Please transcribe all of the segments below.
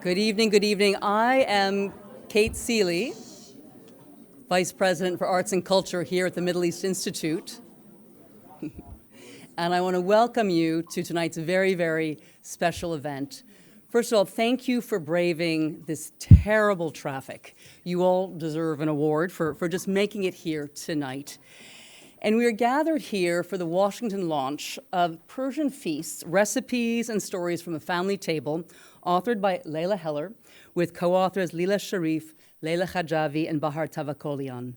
Good evening, good evening. I am Kate Seeley, Vice President for Arts and Culture here at the Middle East Institute. And I want to welcome you to tonight's very, very special event. First of all, thank you for braving this terrible traffic. You all deserve an award for just making it here tonight. And we are gathered here for the Washington launch of Persian Feasts, Recipes and Stories from a Family Table, authored by Leila Heller, with co-authors Lila Charif, Leila Khadjavi, and Bahar Tavakolian.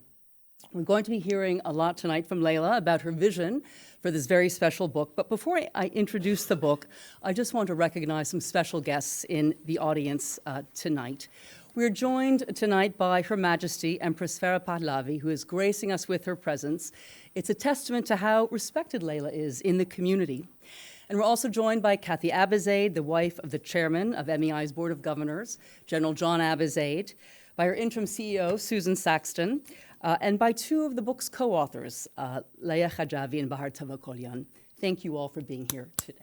We're going to be hearing a lot tonight from Leila about her vision for this very special book. But before I introduce the book, I just want to recognize some special guests in the audience tonight. We're joined tonight by Her Majesty Empress Farah Pahlavi, who is gracing us with her presence. It's a testament to how respected Leila is in the community. And we're also joined by Kathy Abizaid, the wife of the chairman of MEI's Board of Governors, General John Abizaid, by her interim CEO, Susan Saxton, and by two of the book's co-authors, Laya Khadjavi and Bahar Tavakolian. Thank you all for being here today.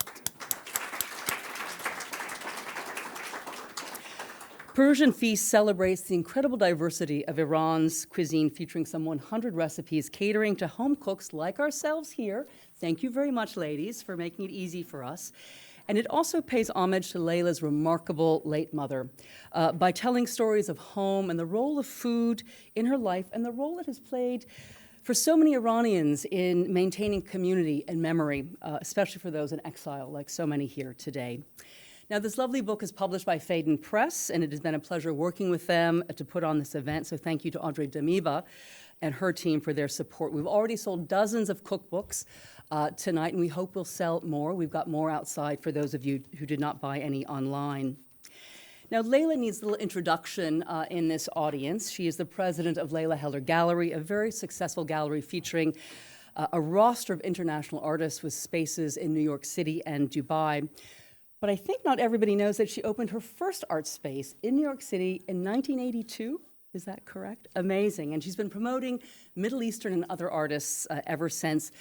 Persian Feast celebrates the incredible diversity of Iran's cuisine, featuring some 100 recipes catering to home cooks like ourselves here. Thank you very much, ladies, for making it easy for us. And it also pays homage to Leila's remarkable late mother by telling stories of home and the role of food in her life and the role it has played for so many Iranians in maintaining community and memory, especially for those in exile, like so many here today. Now, this lovely book is published by Phaidon Press, and it has been a pleasure working with them to put on this event. So thank you to Audrey Damiba and her team for their support. We've already sold dozens of cookbooks tonight, and we hope we'll sell more. We've got more outside for those of you who did not buy any online. Now, Leila needs a little introduction in this audience. She is the president of Leila Heller Gallery, a very successful gallery featuring a roster of international artists with spaces in New York City and Dubai. But I think not everybody knows that she opened her first art space in New York City in 1982. Is that correct? Amazing. And she's been promoting Middle Eastern and other artists ever since.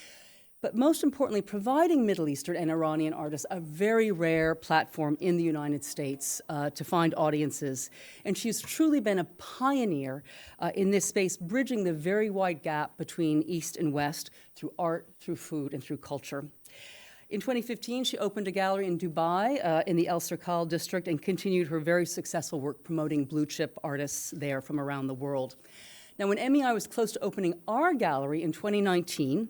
But most importantly, providing Middle Eastern and Iranian artists a very rare platform in the United States to find audiences. And she's truly been a pioneer in this space, bridging the very wide gap between East and West through art, through food, and through culture. In 2015, she opened a gallery in Dubai in the El Serkal district and continued her very successful work promoting blue chip artists there from around the world. Now, when MEI was close to opening our gallery in 2019,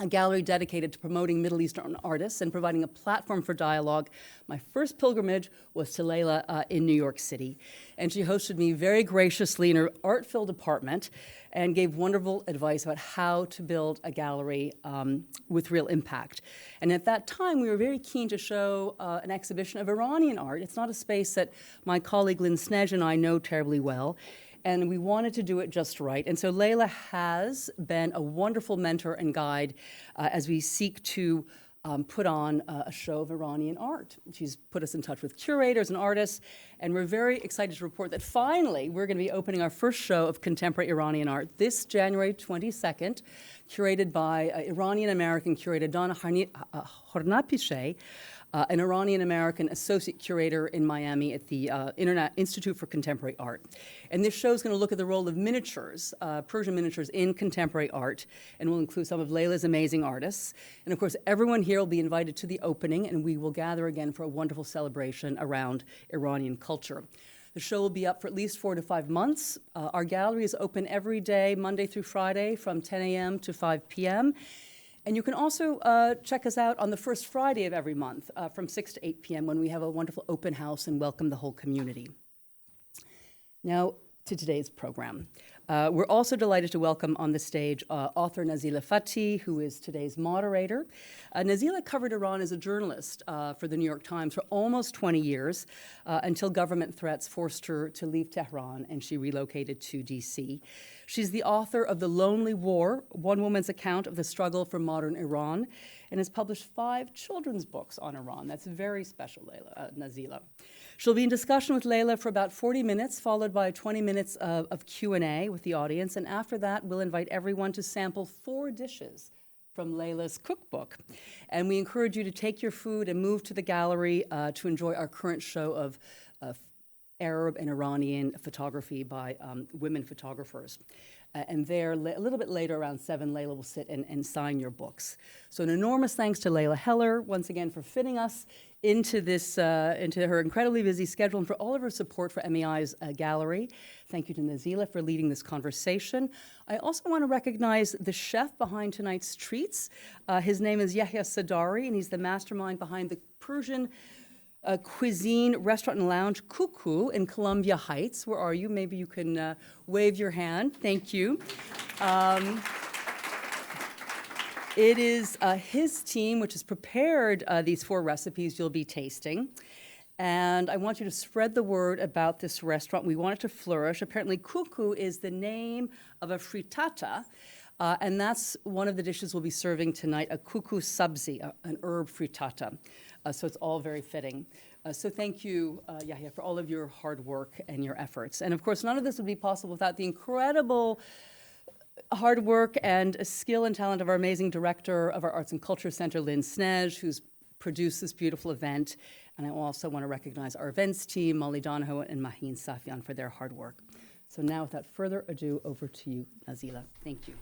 a gallery dedicated to promoting Middle Eastern artists and providing a platform for dialogue, my first pilgrimage was to Leila in New York City. And she hosted me very graciously in her art-filled apartment and gave wonderful advice about how to build a gallery with real impact. And at that time, we were very keen to show an exhibition of Iranian art. It's not a space that my colleague Lynn Snej and I know terribly well, and we wanted to do it just right. And so Leila has been a wonderful mentor and guide as we seek to put on a show of Iranian art. She's put us in touch with curators and artists, and we're very excited to report that finally we're going to be opening our first show of contemporary Iranian art this January 22nd, curated by Iranian-American curator Dana Hornapishe, an Iranian-American associate curator in Miami at the Institute for Contemporary Art. And this show is going to look at the role of miniatures, Persian miniatures in contemporary art, and will include some of Leila's amazing artists. And of course, everyone here will be invited to the opening, and we will gather again for a wonderful celebration around Iranian culture. The show will be up for at least 4 to 5 months. Our gallery is open every day, Monday through Friday, from 10 a.m. to 5 p.m. And you can also check us out on the first Friday of every month from 6 to 8 p.m. when we have a wonderful open house and welcome the whole community. Now, to today's program. We're also delighted to welcome on the stage author Nazila Fathi, who is today's moderator. Nazila covered Iran as a journalist for the New York Times for almost 20 years until government threats forced her to leave Tehran and she relocated to D.C. She's the author of The Lonely War, one woman's account of the struggle for modern Iran, and has published 5 children's books on Iran. That's very special, Nazila. She'll be in discussion with Leila for about 40 minutes, followed by 20 minutes of Q&A with the audience. And after that, we'll invite everyone to sample 4 dishes from Leila's cookbook. And we encourage you to take your food and move to the gallery to enjoy our current show of Arab and Iranian photography by women photographers. And there, a little bit later, around 7, Leila will sit and sign your books. So an enormous thanks to Leila Heller, once again, for fitting us into this, into her incredibly busy schedule, and for all of her support for MEI's gallery. Thank you to Nazila for leading this conversation. I also want to recognize the chef behind tonight's treats. His name is Yahya Sadari, and he's the mastermind behind the Persian cuisine restaurant and lounge Cuckoo in Columbia Heights. Where are you? Maybe you can wave your hand. Thank you. It is his team which has prepared these 4 recipes you'll be tasting. And I want you to spread the word about this restaurant. We want it to flourish. Apparently, Cuckoo is the name of a frittata. And that's one of the dishes we'll be serving tonight, a cuckoo sabzi, an herb frittata. So it's all very fitting. So thank you, Yahya, for all of your hard work and your efforts. And of course, none of this would be possible without the incredible hard work and skill and talent of our amazing director of our Arts and Culture Center, Lynn Snej, who's produced this beautiful event. And I also want to recognize our events team, Molly Donahoe and Maheen Safian, for their hard work. So now, without further ado, over to you, Nazila. Thank you.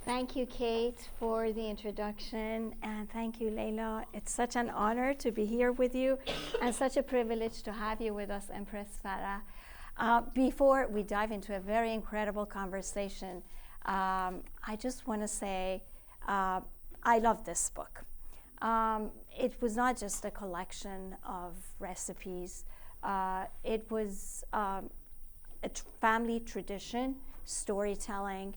Thank you, Kate, for the introduction, and thank you, Leila. It's such an honor to be here with you, and such a privilege to have you with us, Empress Farah. Before we dive into a very incredible conversation, I just want to say I love this book. It was not just a collection of recipes. It was a family tradition, storytelling,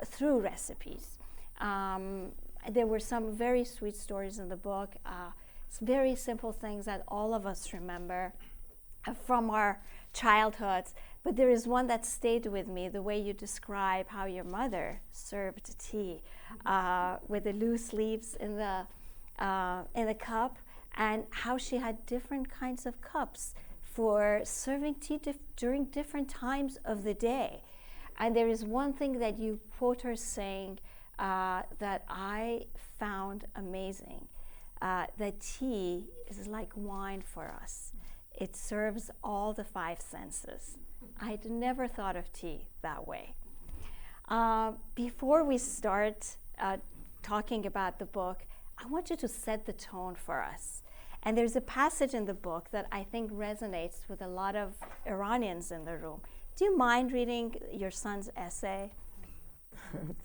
through recipes. There were some very sweet stories in the book. It's very simple things that all of us remember from our childhoods, but there is one that stayed with me, the way you describe how your mother served tea with the loose leaves in the cup, and how she had different kinds of cups for serving tea during different times of the day. And there is one thing that you quote her saying that I found amazing, that tea is like wine for us. It serves all the 5 senses. I'd never thought of tea that way. Before we start talking about the book, I want you to set the tone for us. And there's a passage in the book that I think resonates with a lot of Iranians in the room. Do you mind reading your son's essay?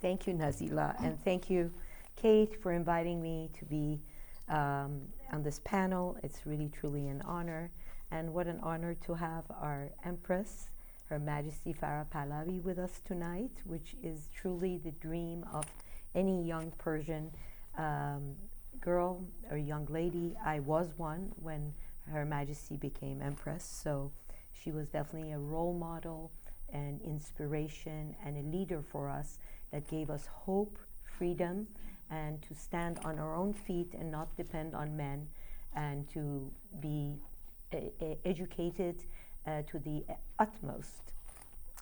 Thank you, Nazila, and thank you, Kate, for inviting me to be on this panel. It's really, truly an honor, and what an honor to have our Empress, Her Majesty Farah Pahlavi, with us tonight, which is truly the dream of any young Persian girl or young lady. I was one when Her Majesty became Empress, so she was definitely a role model and inspiration and a leader for us that gave us hope, freedom, and to stand on our own feet and not depend on men, and to be educated to the utmost.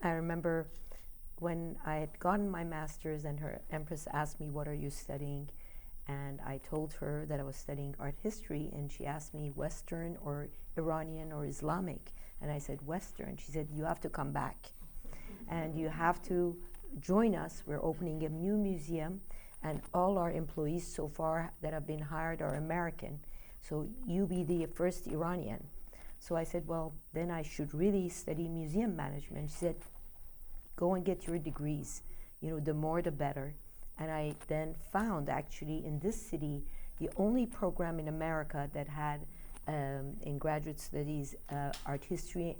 I remember when I had gotten my master's and Her Empress asked me, "What are you studying?" And I told her that I was studying art history, and she asked me, Western or Iranian or Islamic? And I said, Western. She said, you have to come back and you have to join us. We're opening a new museum, and all our employees so far that have been hired are American. So you be the first Iranian. So I said, well, then I should really study museum management. She said, go and get your degrees. You know, the more the better. And I then found actually in this city the only program in America that had in graduate studies art history,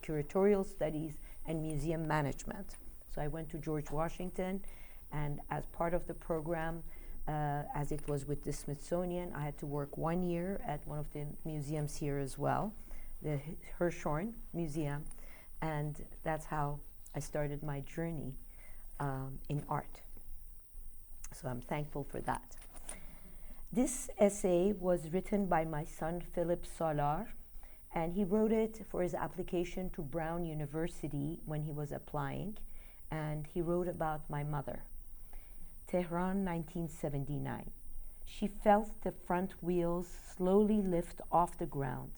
curatorial studies, and museum management. So I went to George Washington, and as part of the program, as it was with the Smithsonian, I had to work 1 year at one of the museums here as well, the Hirshhorn Museum, and that's how I started my journey in art. So I'm thankful for that. This essay was written by my son, Philip Salar, and he wrote it for his application to Brown University when he was applying, and he wrote about my mother. Tehran, 1979. She felt the front wheels slowly lift off the ground.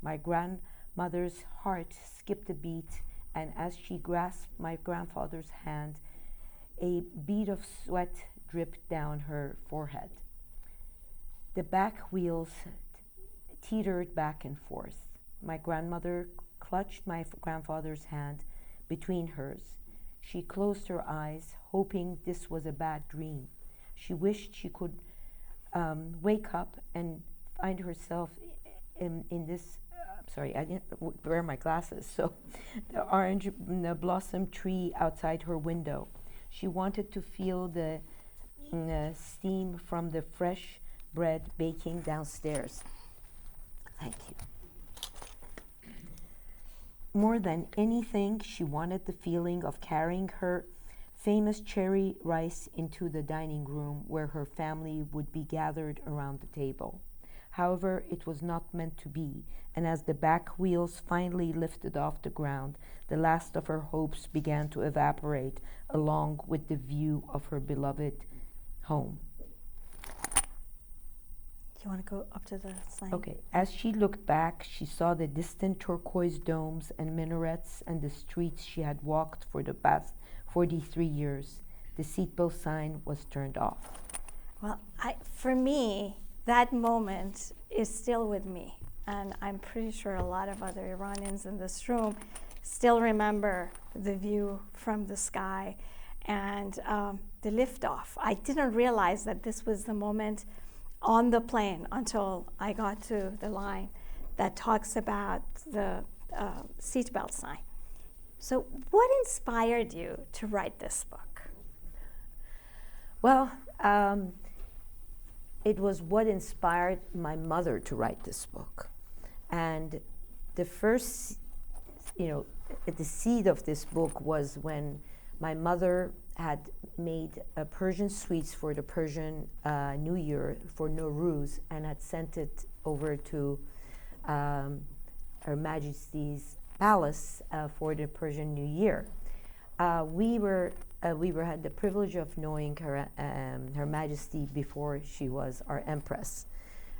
My grandmother's heart skipped a beat, and as she grasped my grandfather's hand, a bead of sweat dripped down her forehead. The back wheels teetered back and forth. My grandmother clutched my grandfather's hand between hers. She closed her eyes, hoping this was a bad dream. She wished she could wake up and find herself in this, sorry, I didn't wear my glasses, so the orange blossom tree outside her window. She wanted to feel the steam from the fresh bread baking downstairs. Thank you. More than anything, she wanted the feeling of carrying her famous cherry rice into the dining room where her family would be gathered around the table. However, it was not meant to be, and as the back wheels finally lifted off the ground, the last of her hopes began to evaporate along with the view of her beloved home. You want to go up to the slide? Okay. As she looked back, she saw the distant turquoise domes and minarets and the streets she had walked for the past 43 years. The seatbelt sign was turned off. Well, for me, that moment is still with me. And I'm pretty sure a lot of other Iranians in this room still remember the view from the sky and the liftoff. I didn't realize that this was the moment on the plane until I got to the line that talks about the seatbelt sign. So what inspired you to write this book? Well, it was what inspired my mother to write this book. And the first, the seed of this book was when my mother had made Persian sweets for the Persian New Year, for Nowruz, and had sent it over to Her Majesty's palace for the Persian New Year. We had the privilege of knowing Her Majesty before she was our Empress.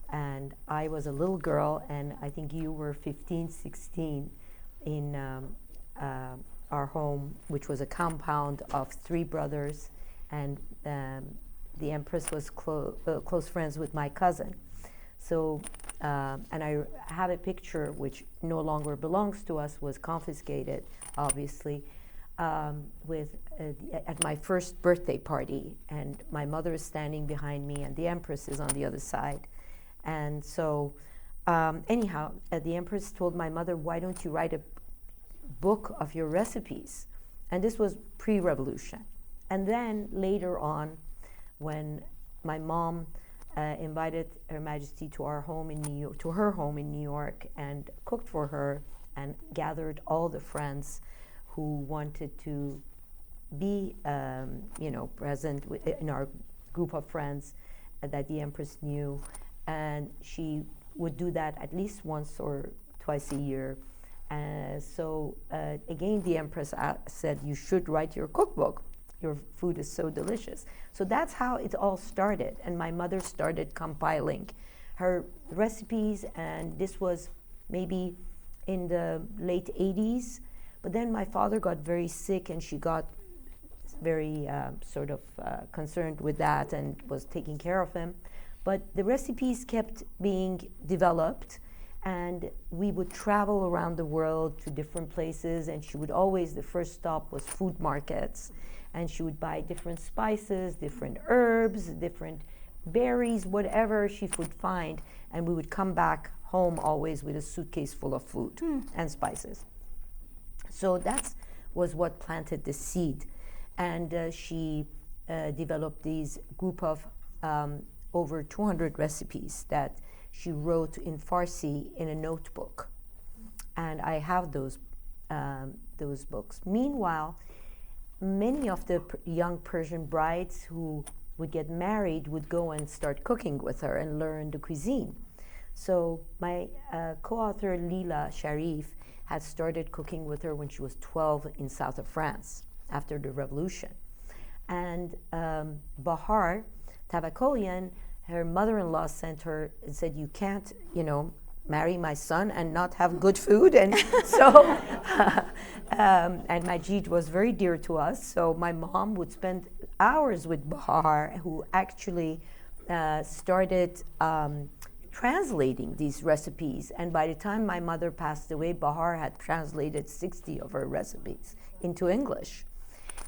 And I was a little girl, and I think you were 15, 16 in our home, which was a compound of 3 brothers, and the Empress was close friends with my cousin. So, and I have a picture which no longer belongs to us, was confiscated, obviously, at my first birthday party, and my mother is standing behind me, and the Empress is on the other side. And so, anyhow, the Empress told my mother, "Why don't you write a book of your recipes?" And this was pre-revolution. And then later on, when my mom invited Her Majesty to our home in New York, to her home in New York, and cooked for her and gathered all the friends who wanted to be, present in our group of friends that the Empress knew, and she would do that at least once or twice a year. So again, the Empress said, "You should write your cookbook. Your food is so delicious." So that's how it all started. And my mother started compiling her recipes, and this was maybe in the late 80s. But then my father got very sick, and she got very concerned with that and was taking care of him. But the recipes kept being developed, and we would travel around the world to different places, and she would always, the first stop was food markets, and she would buy different spices, different herbs, different berries, whatever she could find, and we would come back home always with a suitcase full of food and spices. So that was what planted the seed, and she developed these group of over 200 recipes that she wrote in Farsi in a notebook, and I have those books. Meanwhile, many of the young Persian brides who would get married would go and start cooking with her and learn the cuisine. So my co-author Lila Charif had started cooking with her when she was 12 in south of France after the revolution. And Bahar, Tavakolian, her mother-in-law sent her and said, you can't, marry my son and not have good food. And so, and Majid was very dear to us. So my mom would spend hours with Bahar, who actually started translating these recipes. And by the time my mother passed away, Bahar had translated 60 of her recipes into English.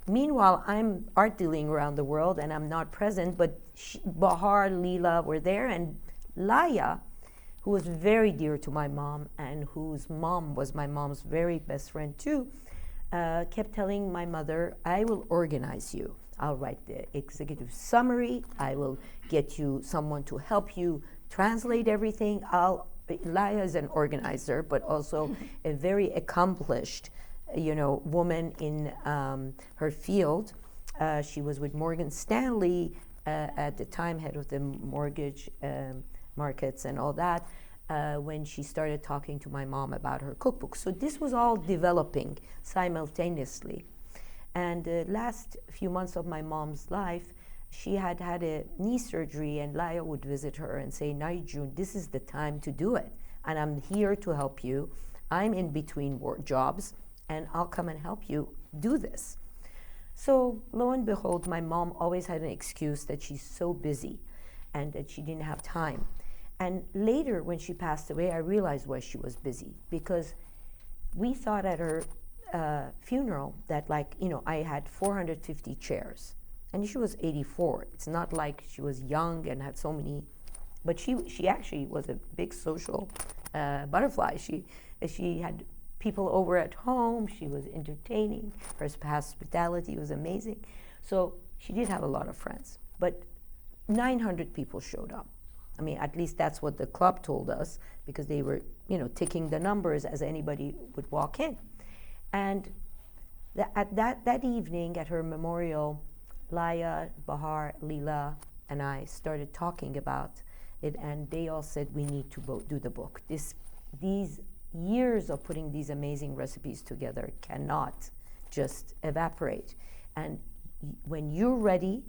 Meanwhile, I'm art dealing around the world and I'm not present, but Bahar, Lila were there, and Laya, who was very dear to my mom and whose mom was my mom's very best friend too, kept telling my mother, I will organize you. I'll write the executive summary. I will get you someone to help you translate everything. Laya is an organizer, but also a very accomplished, woman in her field. She was with Morgan Stanley at the time, head of the mortgage markets and all that, when she started talking to my mom about her cookbook. So this was all developing simultaneously. And the last few months of my mom's life, she had had a knee surgery, and Laya would visit her and say, Naijun, this is the time to do it. And I'm here to help you. I'm in between jobs, and I'll come and help you do this. So lo and behold, my mom always had an excuse that she's so busy and that she didn't have time. And later, when she passed away, I realized why she was busy, because we thought at her funeral that, I had 450 chairs, and she was 84. It's not like she was young and had so many, but she actually was a big social butterfly. She had people over at home. She was entertaining. Her hospitality was amazing. So she did have a lot of friends, but 900 people showed up. I mean, at least that's what the club told us, because they were, ticking the numbers as anybody would walk in. And at that evening at her memorial, Laya, Bahar, Lila, and I started talking about it, and they all said, we need to do the book. These years of putting these amazing recipes together cannot just evaporate. And when you're ready,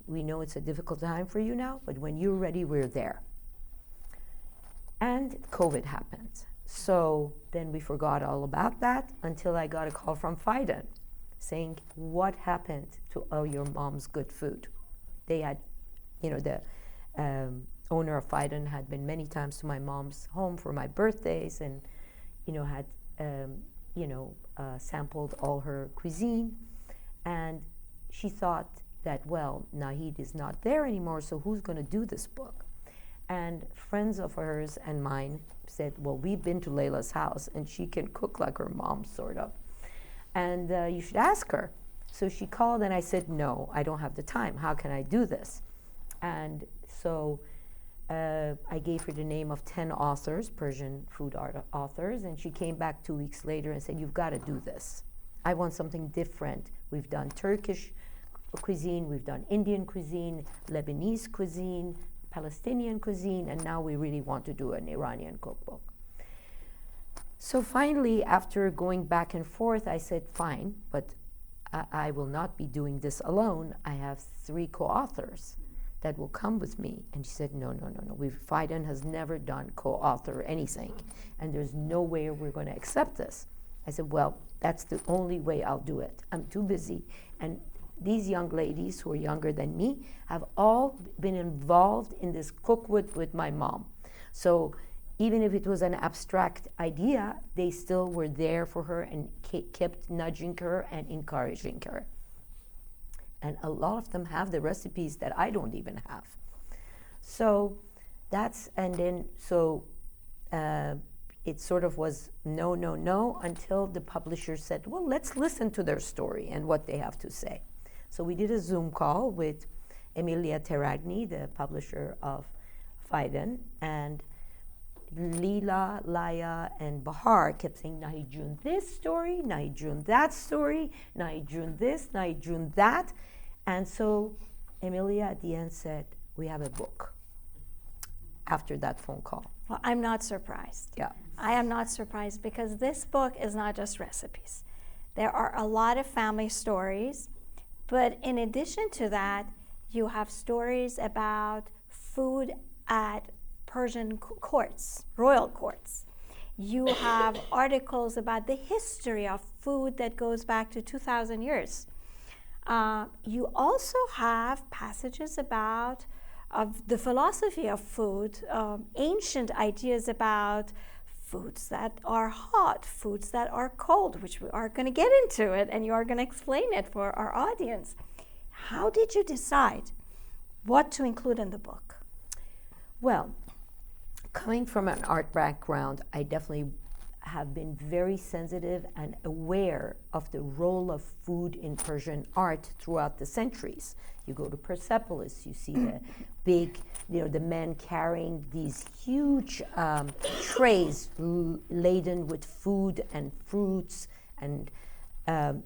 we know it's a difficult time for you now, but when you're ready, we're there. And COVID happened. So then we forgot all about that until I got a call from Phaidon saying, what happened to all your mom's good food? They had, the owner of Phaidon had been many times to my mom's home for my birthdays and, had, sampled all her cuisine. And she thought that, well, Nahid is not there anymore, so who's going to do this book? And friends of hers and mine said, well, we've been to Leila's house, and she can cook like her mom, sort of. And you should ask her. So she called, and I said, no, I don't have the time. How can I do this? And so I gave her the name of 10 authors, Persian food art authors, and she came back 2 weeks later and said, you've got to do this. I want something different. We've done Turkish cuisine, we've done Indian cuisine, Lebanese cuisine, Palestinian cuisine, and now we really want to do an Iranian cookbook. So finally, after going back and forth, I said, fine, but I will not be doing this alone. I have 3 co-authors that will come with me. And she said, no. Phaidon has never done co-author anything, and there's no way we're going to accept this. I said, well, that's the only way I'll do it. I'm too busy. And these young ladies who are younger than me have all been involved in this cookbook with my mom. So even if it was an abstract idea, they still were there for her and kept nudging her and encouraging her. And a lot of them have the recipes that I don't even have. So it sort of was no, until the publisher said, well, let's listen to their story and what they have to say. So we did a Zoom call with Emilia Terragni, the publisher of Phaidon, and Lila, Laya, and Bahar kept saying, Nahijun this story, Nahijun that story, Nahijun this, Nahijun that. And so Emilia at the end said, we have a book after that phone call. Well, I'm not surprised. Yeah. I am not surprised, because this book is not just recipes. There are a lot of family stories, but in addition to that, you have stories about food at Persian courts, royal courts. You have articles about the history of food that goes back to 2,000 years. You also have passages about of the philosophy of food, ancient ideas about foods that are hot, foods that are cold, which we are going to get into it, and you are going to explain it for our audience. How did you decide what to include in the book? Well, coming from an art background, I definitely have been very sensitive and aware of the role of food in Persian art throughout the centuries. You go to Persepolis, you see the big, the men carrying these huge trays laden with food and fruits, and so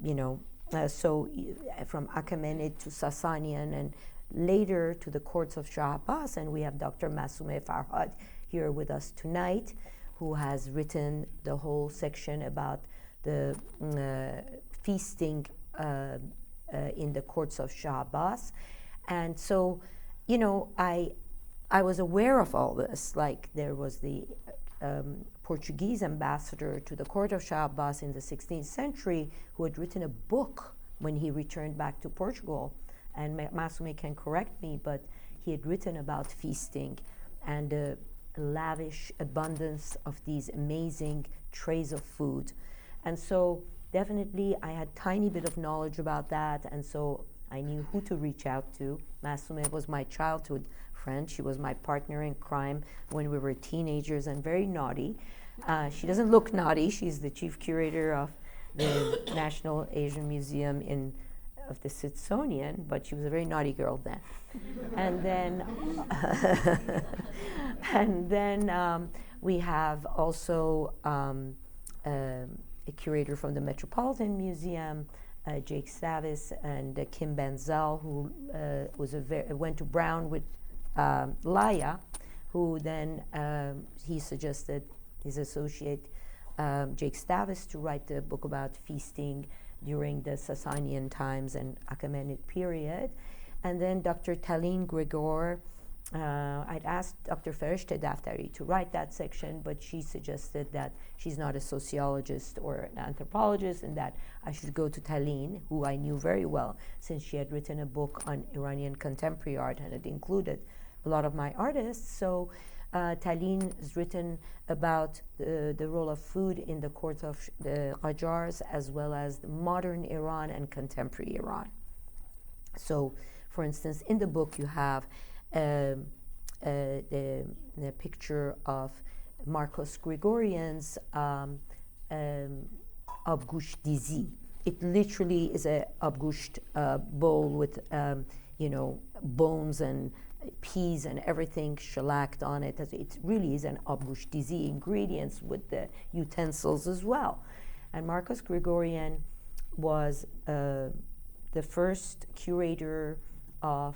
from Achaemenid to Sasanian, and later to the courts of Shah Abbas. And we have Dr. Masoumeh Farhad here with us tonight, who has written the whole section about the feasting in the courts of Shah Abbas. And so, I was aware of all this. Like, there was the Portuguese ambassador to the court of Shah Abbas in the 16th century who had written a book when he returned back to Portugal. And Masoumeh can correct me, but he had written about feasting and the lavish abundance of these amazing trays of food. And so definitely I had tiny bit of knowledge about that, and so I knew who to reach out to. Masoumeh was my childhood friend. She was my partner in crime when we were teenagers and very naughty. She doesn't look naughty. She's the chief curator of the National Asian Museum of the Smithsonian, but she was a very naughty girl then. And then we have also a curator from the Metropolitan Museum, Jake Savis, and Kim Benzel, who went to Brown with Laya, who then he suggested his associate Jake Stavis to write the book about feasting during the Sasanian times and Achaemenid period. And then Dr. Talin Gregor, I'd asked Dr. Fereshteh Daftari to write that section, but she suggested that she's not a sociologist or an anthropologist, and that I should go to Talin, who I knew very well, since she had written a book on Iranian contemporary art and it included a lot of my artists. So Talin has written about the role of food in the court of the Qajars, as well as the modern Iran and contemporary Iran. So, for instance, in the book you have the picture of Marcos Gregorian's abgush dizi. It literally is a abgusht bowl with bones and peas and everything shellacked on it. It really is an abgush dizi, ingredients with the utensils as well. And Marcos Gregorian was the first curator of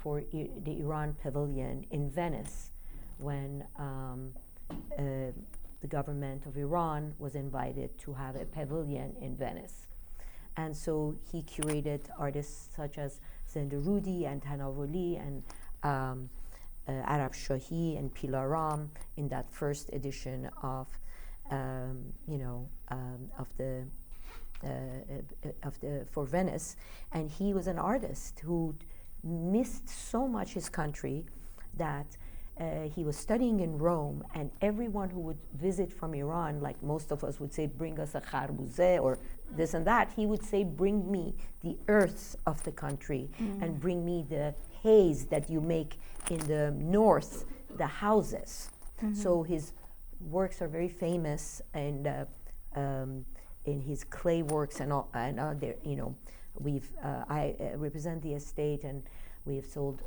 for the Iran Pavilion in Venice, when the government of Iran was invited to have a pavilion in Venice. And so he curated artists such as Zendarudi and Tanavoli and Arab Shahi and Pilaram in that first edition of for Venice. And he was an artist who missed so much his country that he was studying in Rome, and everyone who would visit from Iran, like most of us would say, bring us a kharbouze or this and that, he would say, bring me the earth of the country and bring me the haze that you make in the north, the houses. So his works are very famous, and in his clay works and all, and there, I represent the estate, and we have sold,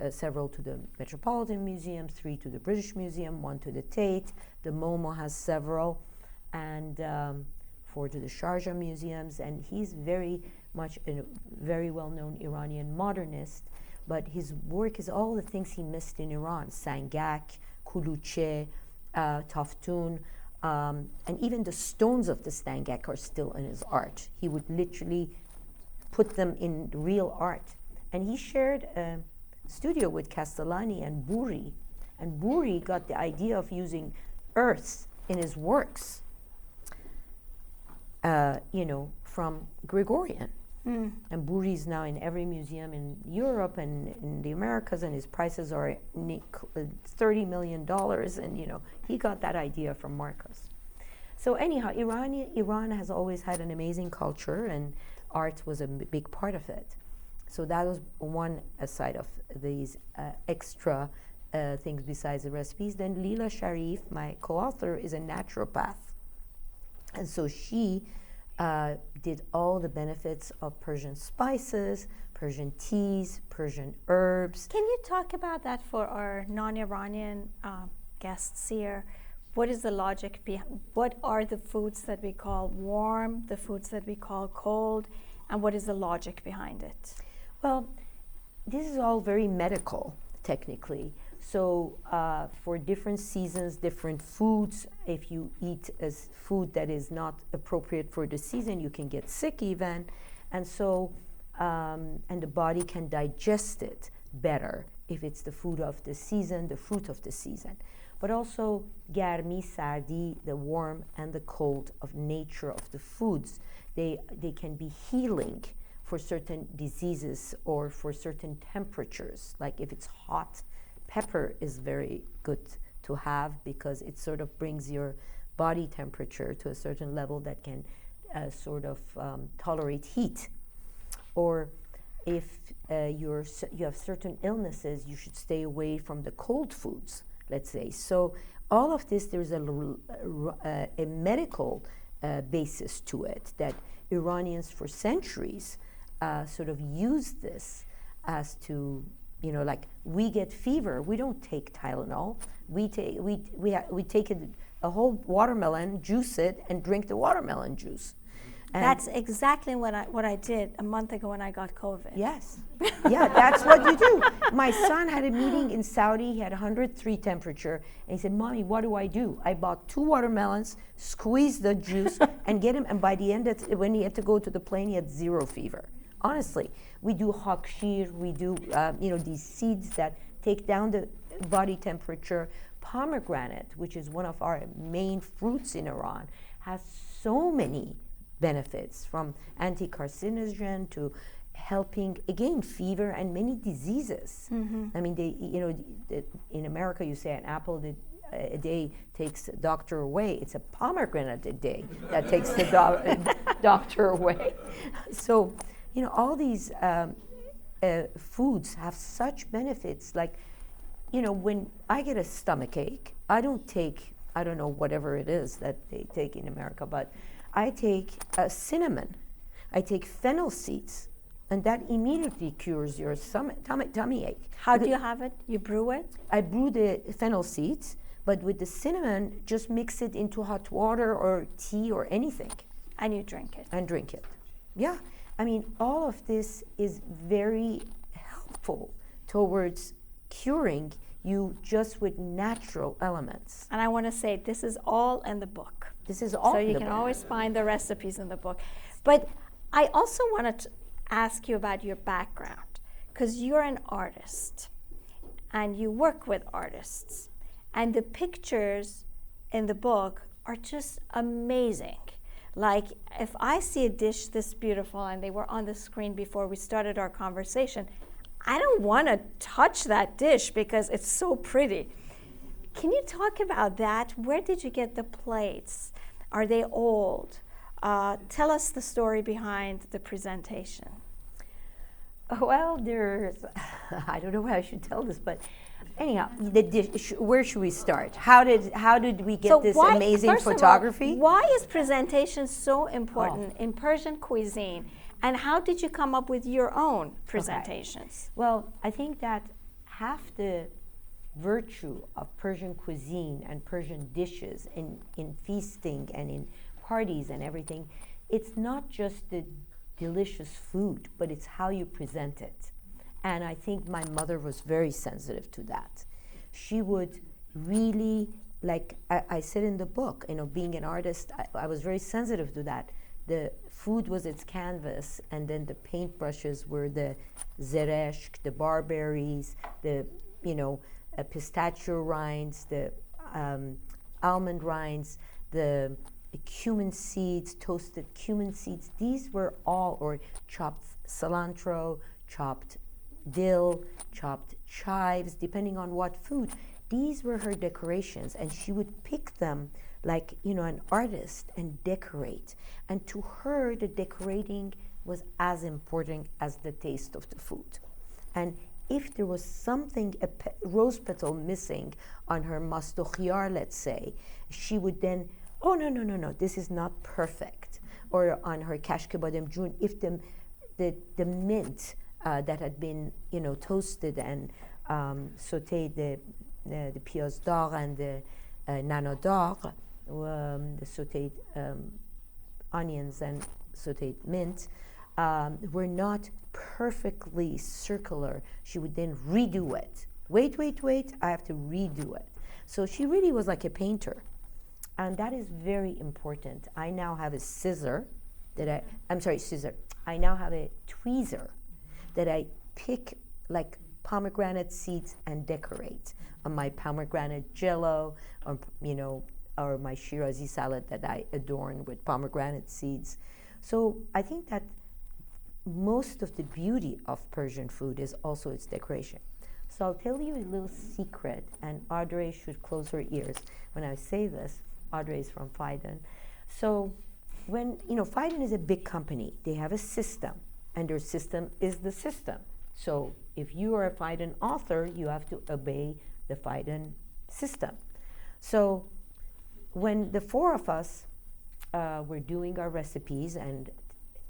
several to the Metropolitan Museum, 3 to the British Museum, 1 to the Tate. The MoMA has several, and 4 to the Sharjah museums. And he's very much a very well-known Iranian modernist, but his work is all the things he missed in Iran: sangak, kuluche, taftun, and even the stones of the sangak are still in his art. He would literally put them in real art. And he shared studio with Castellani and Buri. And Buri got the idea of using earth in his works, from Gregorian. And Buri is now in every museum in Europe and in the Americas, and his prices are $30 million. And he got that idea from Marcos. So anyhow, Iran has always had an amazing culture, and art was a big part of it. So that was one side of these extra things besides the recipes. Then Lila Charif, my co-author, is a naturopath. And so she did all the benefits of Persian spices, Persian teas, Persian herbs. Can you talk about that for our non-Iranian guests here? What is the logic behind, what are the foods that we call warm, the foods that we call cold, and what is the logic behind it? Well, this is all very medical, technically. So for different seasons, different foods, if you eat as food that is not appropriate for the season, you can get sick even. And so, and the body can digest it better if it's the food of the season, the fruit of the season. But also garmi, sardi, the warm and the cold of nature of the foods. They can be healing for certain diseases or for certain temperatures. Like if it's hot, pepper is very good to have because it sort of brings your body temperature to a certain level that can tolerate heat. Or if you have certain illnesses, you should stay away from the cold foods, let's say. So all of this, there's a medical basis to it, that Iranians for centuries sort of used this as to, like we get fever, we don't take Tylenol. We take a whole watermelon, juice it, and drink the watermelon juice. And that's exactly what I did a month ago when I got COVID. Yes. Yeah, that's what you do. My son had a meeting in Saudi. He had 103 temperature. And he said, Mommy, what do? I bought 2 watermelons, squeezed the juice, and get him. And by the end, when he had to go to the plane, he had 0 fever. Honestly, we do hakshir. We do, these seeds that take down the body temperature. Pomegranate, which is one of our main fruits in Iran, has so many benefits, from anti-carcinogen to helping, again, fever and many diseases. Mm-hmm. I mean, in America, you say an apple a day takes the doctor away. It's a pomegranate a day that takes the doctor away. So, all these foods have such benefits. Like, when I get a stomach ache, I don't take, I don't know, whatever it is that they take in America, but I take cinnamon, I take fennel seeds, and that immediately cures your tummy ache. How do you have it? You brew it? I brew the fennel seeds, but with the cinnamon, just mix it into hot water or tea or anything. And you drink it? And drink it. Yeah. I mean, all of this is very helpful towards curing you just with natural elements. And I want to say, this is all in the book. This is all. So you can always find the recipes in the book. But I also want to ask you about your background, because you're an artist and you work with artists. And the pictures in the book are just amazing. Like, if I see a dish this beautiful, and they were on the screen before we started our conversation, I don't want to touch that dish because it's so pretty. Can you talk about that? Where did you get the plates? Are they old? Tell us the story behind the presentation. Well, I don't know how I should tell this, but anyhow, the dish, where should we start? How did we get this amazing photography? Why is presentation so important in Persian cuisine? And how did you come up with your own presentations? Okay. Well, I think that half the virtue of Persian cuisine and Persian dishes in feasting and in parties and everything, it's not just the delicious food, but it's how you present it. And I think my mother was very sensitive to that. She would really, like I said in the book, being an artist, I was very sensitive to that. the food was its canvas, and then the paintbrushes were the zereshk, the barberries, the pistachio rinds, the almond rinds, the cumin seeds, toasted cumin seeds. These were all, or chopped cilantro, chopped dill, chopped chives, depending on what food. These were her decorations, and she would pick them like, an artist and decorate. And to her, the decorating was as important as the taste of the food. And if there was something, a rose petal missing on her mastochiar, let's say, she would then, oh, no, this is not perfect. Or on her kashke badem jun, if the mint that had been, toasted and sautéed, the piyaz dagh and the nana dagh, the sautéed onions and sautéed mint, were not perfectly circular, she would then redo it. Wait, I have to redo it. So she really was like a painter. And that is very important. I now have a scissor I now have a tweezer that I pick like pomegranate seeds and decorate on my pomegranate jello, or or my Shirazi salad that I adorn with pomegranate seeds. So I think that most of the beauty of Persian food is also its decoration. So I'll tell you a little secret, and Audrey should close her ears when I say this. Audrey is from Phaidon. So when, Phaidon is a big company, they have a system, and their system is the system. So if you are a Phaidon author, you have to obey the Phaidon system. So when the four of us were doing our recipes, and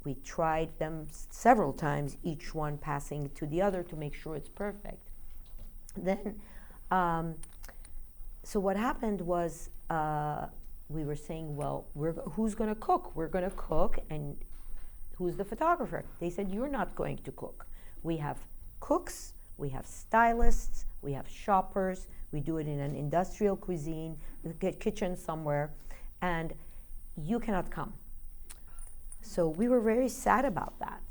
we tried them several times, each one passing to the other to make sure it's perfect. Then, so what happened was, we were saying, well, who's going to cook? We're going to cook, and who's the photographer? They said, you're not going to cook. We have cooks, we have stylists, we have shoppers, we do it in an industrial cuisine, kitchen somewhere, and you cannot come. So we were very sad about that.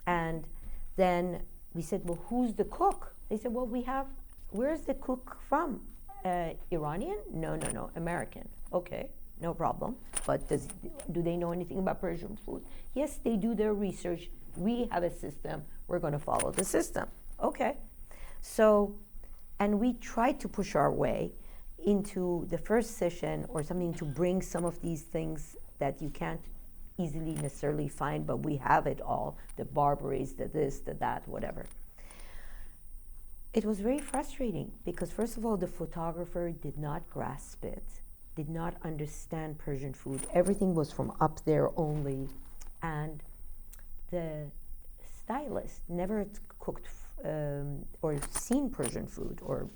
And then we said, well, who's the cook? They said, well, where's the cook from? Iranian? No, American. Okay, no problem. But do they know anything about Persian food? Yes, they do their research. We have a system. We're going to follow the system. Okay. So, and we tried to push our way into the first session or something to bring some of these things that you can't easily necessarily find, but we have it all, the barberries, the this, the that, whatever. It was very frustrating because, first of all, the photographer did not grasp it, did not understand Persian food. Everything was from up there only. And the stylist never cooked or seen Persian food, or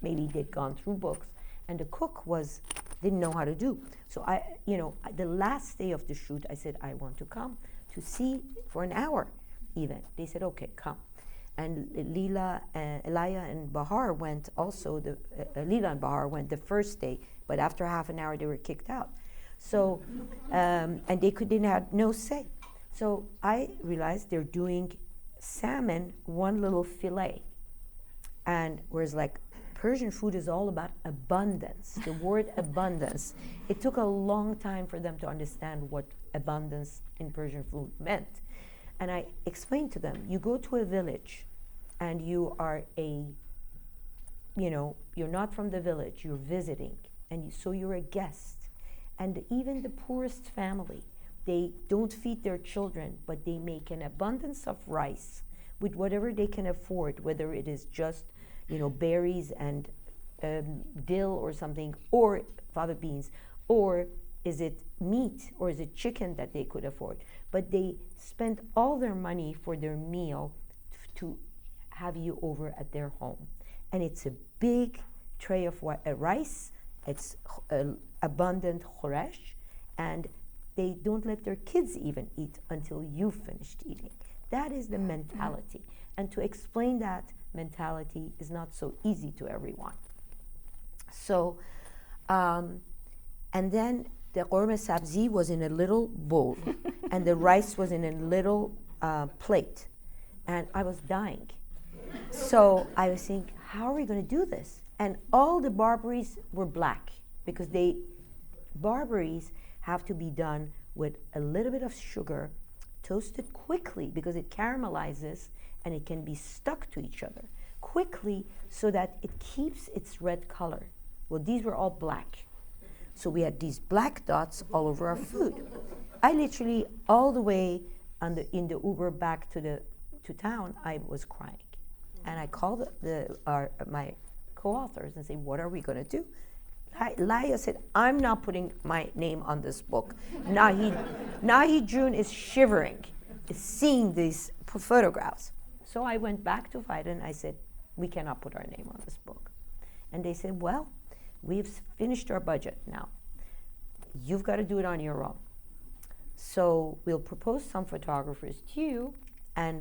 maybe they'd gone through books, and the cook didn't know how to do. So the last day of the shoot, I said, I want to come to see for an hour even. They said, okay, come. And Lila, Laya and Bahar went also, Lila and Bahar went the first day, but after half an hour they were kicked out. So, and they didn't have no say. So I realized they're doing salmon, one little fillet. And whereas like Persian food is all about abundance, the word abundance. It took a long time for them to understand what abundance in Persian food meant. And I explained to them, you go to a village and you are you're not from the village, you're visiting, and so you're a guest. And even the poorest family, they don't feed their children, but they make an abundance of rice with whatever they can afford, whether it is just, berries and dill or something, or fava beans, or is it meat, or is it chicken that they could afford? But they spend all their money for their meal to have you over at their home. And it's a big tray of rice, it's abundant khoresh, and they don't let their kids even eat until you've finished eating. That is the mentality. And to explain that mentality is not so easy to everyone. So, and then the qorme sabzi was in a little bowl, and the rice was in a little plate, and I was dying. So I was thinking, how are we going to do this? And all the barberries were black, because barberries have to be done with a little bit of sugar, toasted quickly, because it caramelizes and it can be stuck to each other quickly so that it keeps its red color. Well, these were all black. So we had these black dots all over our food. I literally, all the way in the Uber back to town, I was crying. And I called my co-authors and said, what are we going to do? Laya said, I'm not putting my name on this book. Nahi June is shivering, seeing these photographs. So I went back to Phaidon and I said, we cannot put our name on this book. And they said, well, we've finished our budget now. You've got to do it on your own. So we'll propose some photographers to you,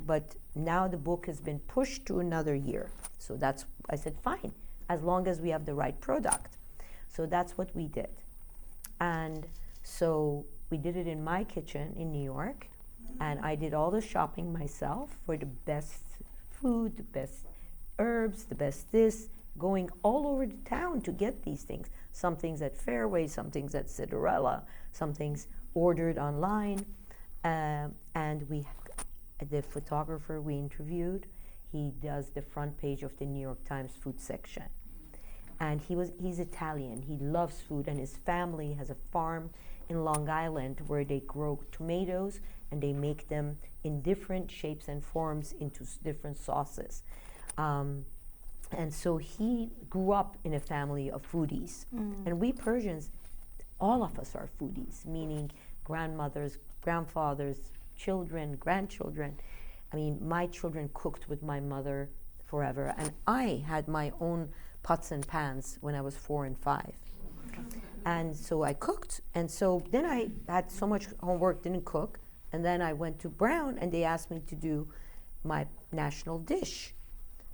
but now the book has been pushed to another year. So I said, fine, as long as we have the right product. So that's what we did. And so we did it in my kitchen in New York, and I did all the shopping myself for the best food, the best herbs, the best this, going all over the town to get these things. Some things at Fairway, some things at Cinderella, some things ordered online. And the photographer we interviewed, he does the front page of the New York Times food section. And he's Italian. He loves food, and his family has a farm in Long Island where they grow tomatoes and they make them in different shapes and forms into different sauces. And so he grew up in a family of foodies. And we Persians, all of us are foodies, meaning grandmothers, grandfathers, children, grandchildren. I mean, my children cooked with my mother forever, and I had my own pots and pans when I was 4 and 5. And so I cooked, and so then I had so much homework, didn't cook, and then I went to Brown, and they asked me to do my national dish.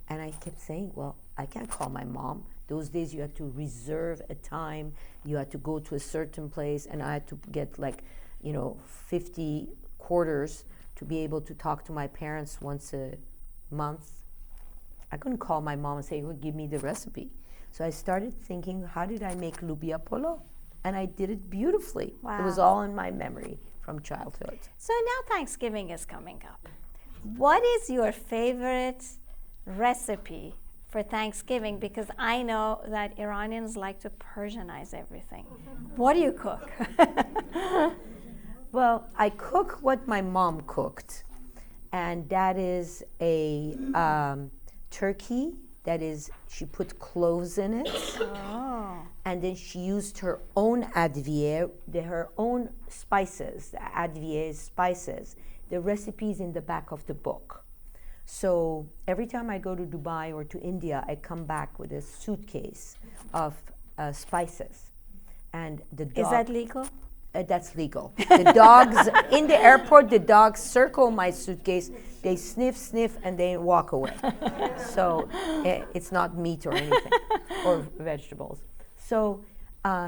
And I kept saying, well, I can't call my mom. Those days you had to reserve a time, you had to go to a certain place, and I had to get 50 quarters to be able to talk to my parents once a month. I couldn't call my mom and say, well, give me the recipe. So I started thinking, how did I make lubia polo? And I did it beautifully. Wow. It was all in my memory from childhood. So now Thanksgiving is coming up. What is your favorite recipe for Thanksgiving? Because I know that Iranians like to Persianize everything. What do you cook? Well, I cook what my mom cooked, and that is a turkey. That is, she put cloves in it, and then she used her own advieh, her own spices, the advieh spices. The recipe's in the back of the book. So every time I go to Dubai or to India, I come back with a suitcase of spices. And Is that legal? That's legal. The dogs, in the airport, the dogs circle my suitcase. They sniff, and they walk away. So it's not meat or anything, or vegetables. So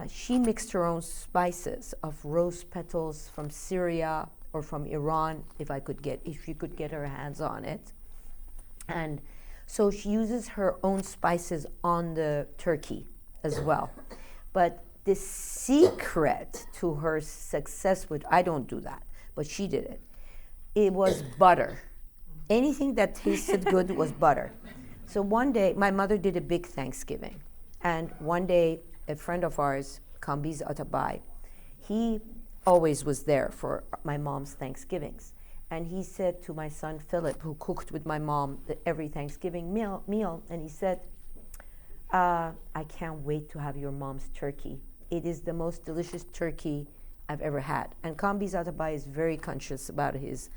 she mixed her own spices of rose petals from Syria or from Iran, if she could get her hands on it. And so she uses her own spices on the turkey as well. But the secret to her success I don't do that, but she did it. It was butter. Anything that tasted good was butter. So one day, my mother did a big Thanksgiving. And one day, a friend of ours, Kambiz Atabai, he always was there for my mom's Thanksgivings. And he said to my son Philip, who cooked with my mom every Thanksgiving meal, and he said, I can't wait to have your mom's turkey. It is the most delicious turkey I've ever had. And Kambiz Atabai is very conscious about his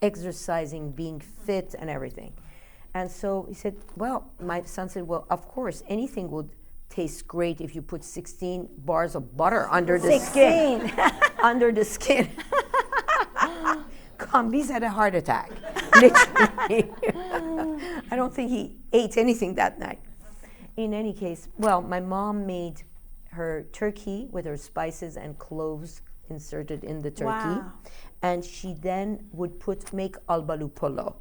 exercising, being fit, and everything. And so he said, well, my son said, well, of course, anything would taste great if you put 16 bars of butter under the skin. Under the skin. Kambiz had a heart attack, literally. I don't think he ate anything that night. In any case, well, my mom made her turkey with her spices and cloves inserted in the turkey. Wow. And she then would make albalu polo.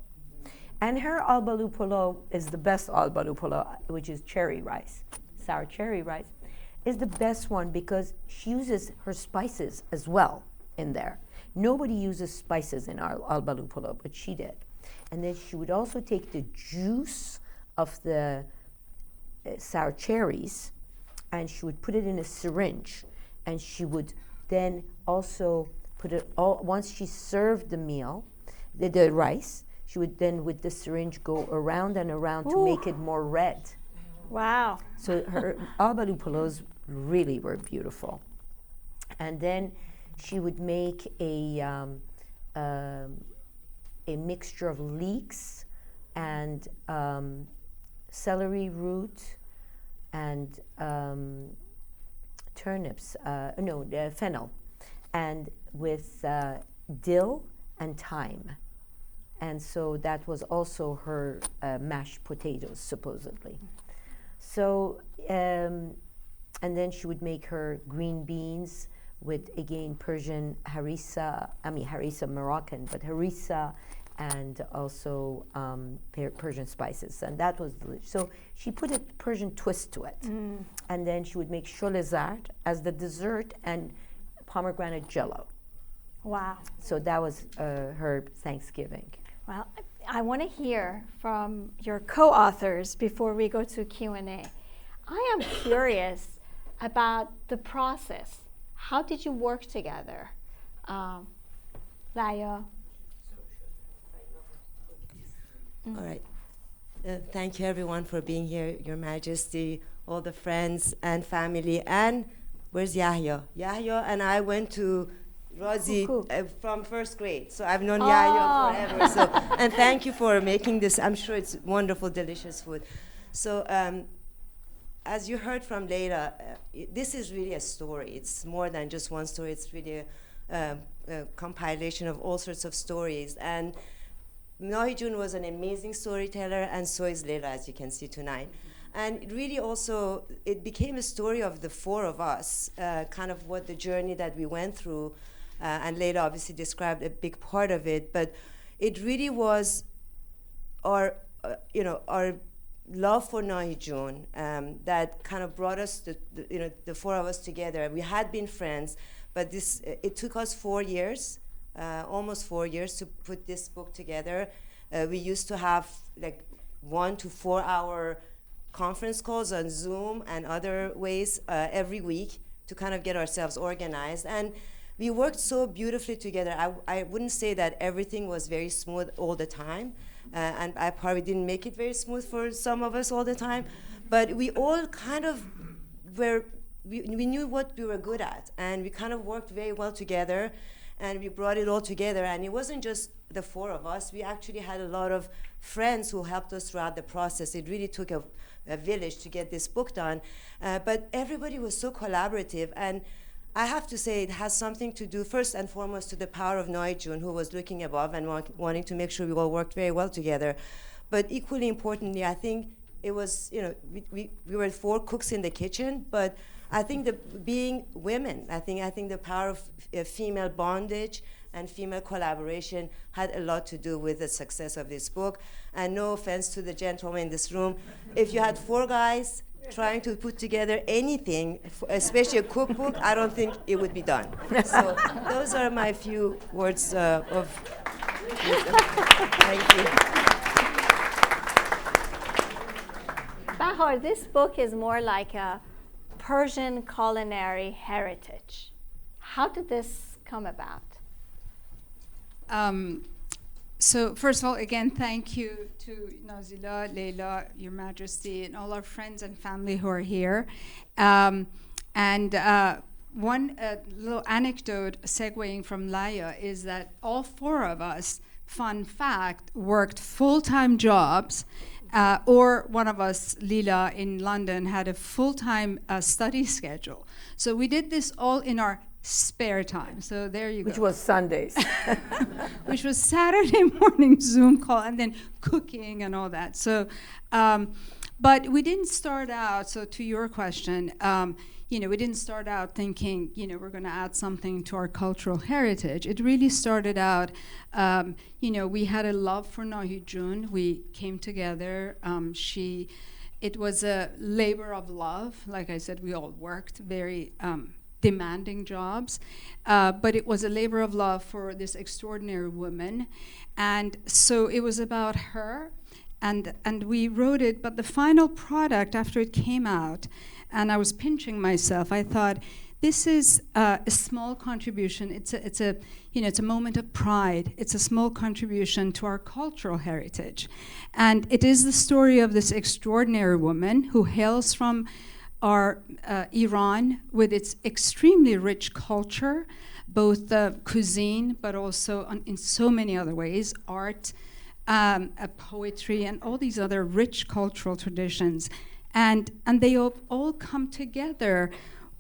And her albalu polo is the best albalu polo, which is cherry rice, sour cherry rice, is the best one because she uses her spices as well in there. Nobody uses spices in our albalu polo, but she did. And then she would also take the juice of the sour cherries and she would put it in a syringe, and she would then also put it all, once she served the meal, the rice, she would then with the syringe go around and around to make it more red. Wow. So her albalu polos really were beautiful. And then she would make a mixture of leeks and celery root and turnips, fennel, and with dill and thyme. And so that was also her mashed potatoes, supposedly. So, and then she would make her green beans with, again, Persian harissa, Moroccan, but harissa, and also Persian spices, and that was delicious. So she put a Persian twist to it. And then she would make sholezart as the dessert and pomegranate jello. Wow. So that was her Thanksgiving. Well, I want to hear from your co-authors before we go to Q&A. I am curious about the process. How did you work together? Laya? All right. Thank you, everyone, for being here, Your Majesty, all the friends and family. And where's Yahya? Yahya and I went to Razi from first grade, so I've known Yahya forever. So, and thank you for making this. I'm sure it's wonderful, delicious food. So, as you heard from Leila, this is really a story. It's more than just one story. It's really a compilation of all sorts of stories. And Nahijun was an amazing storyteller, and so is Leila, as you can see tonight. And it really also, it became a story of the four of us, kind of what the journey that we went through, and Leila obviously described a big part of it, but it really was our love for Nahijun that kind of brought us, the four of us together. We had been friends, but it took us 4 years, almost 4 years to put this book together. We used to have like 1 to 4 hour conference calls on Zoom and other ways every week to kind of get ourselves organized. And we worked so beautifully together. I wouldn't say that everything was very smooth all the time. And I probably didn't make it very smooth for some of us all the time. But we all kind of we knew what we were good at. And we kind of worked very well together. And we brought it all together. And it wasn't just the four of us. We actually had a lot of friends who helped us throughout the process. It really took a village to get this book done. But everybody was so collaborative. And I have to say it has something to do, first and foremost, to the power of Nahijun, who was looking above and wanting to make sure we all worked very well together. But equally importantly, I think it was, we were 4 cooks in the kitchen, but I think being women, I think the power of female bondage and female collaboration had a lot to do with the success of this book. And no offense to the gentlemen in this room, if you had 4 guys trying to put together anything, especially a cookbook, I don't think it would be done. So those are my few words of wisdom. Thank you. Bahar, this book is more like a Persian culinary heritage. How did this come about? So first of all, again, thank you to Nazila, Leila, Your Majesty, and all our friends and family who are here. One little anecdote segueing from Laya is that all 4 of us, fun fact, worked full-time jobs, or one of us, Lila, in London, had a full-time study schedule. So we did this all in our spare time. So there you go. Which was Sundays. Which was Saturday morning Zoom call and then cooking and all that. So, But we didn't start out, so to your question, we didn't start out thinking, we're going to add something to our cultural heritage. It really started out, we had a love for Nahijun. We came together. It was a labor of love. Like I said, we all worked very demanding jobs, but it was a labor of love for this extraordinary woman. And so it was about her, and we wrote it, but the final product after it came out, and I was pinching myself, I thought, this is a small contribution. It's a moment of pride. It's a small contribution to our cultural heritage. And it is the story of this extraordinary woman who hails from our Iran with its extremely rich culture, both cuisine, but also in so many other ways, art, poetry, and all these other rich cultural traditions. And they all come together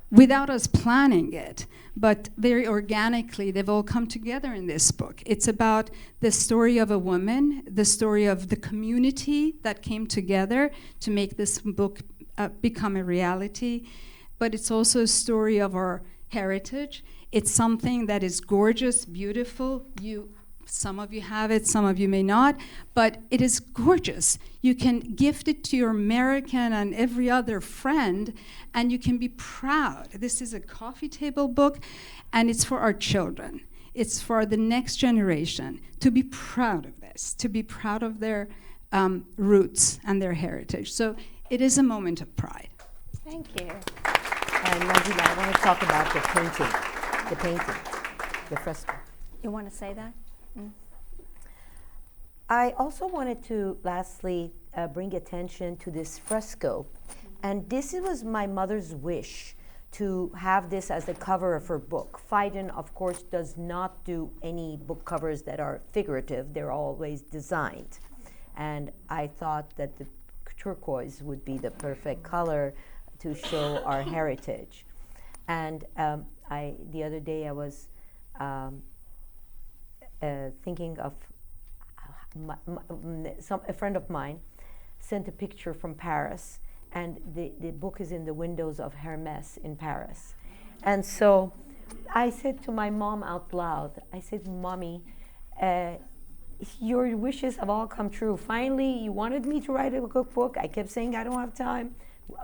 without us planning it, but very organically, they've all come together in this book. It's about the story of a woman, the story of the community that came together to make this book become a reality, but it's also a story of our heritage. It's something that is gorgeous, beautiful. Some of you have it, some of you may not, but it is gorgeous. You can gift it to your American and every other friend, and you can be proud. This is a coffee table book, and it's for our children. It's for the next generation to be proud of this, to be proud of their roots and their heritage. So it is a moment of pride. Thank you. And Nazila, I want to talk about the painting, the fresco. You want to say that? I also wanted to lastly bring attention to this fresco. And this was my mother's wish, to have this as the cover of her book. Phaidon, of course, does not do any book covers that are figurative. They're always designed. And I thought that the turquoise would be the perfect color to show our heritage. And the other day I was thinking of a friend of mine sent a picture from Paris, and the book is in the windows of Hermès in Paris. And so I said to my mom out loud, I said, Mommy, your wishes have all come true. Finally, you wanted me to write a cookbook. I kept saying I don't have time.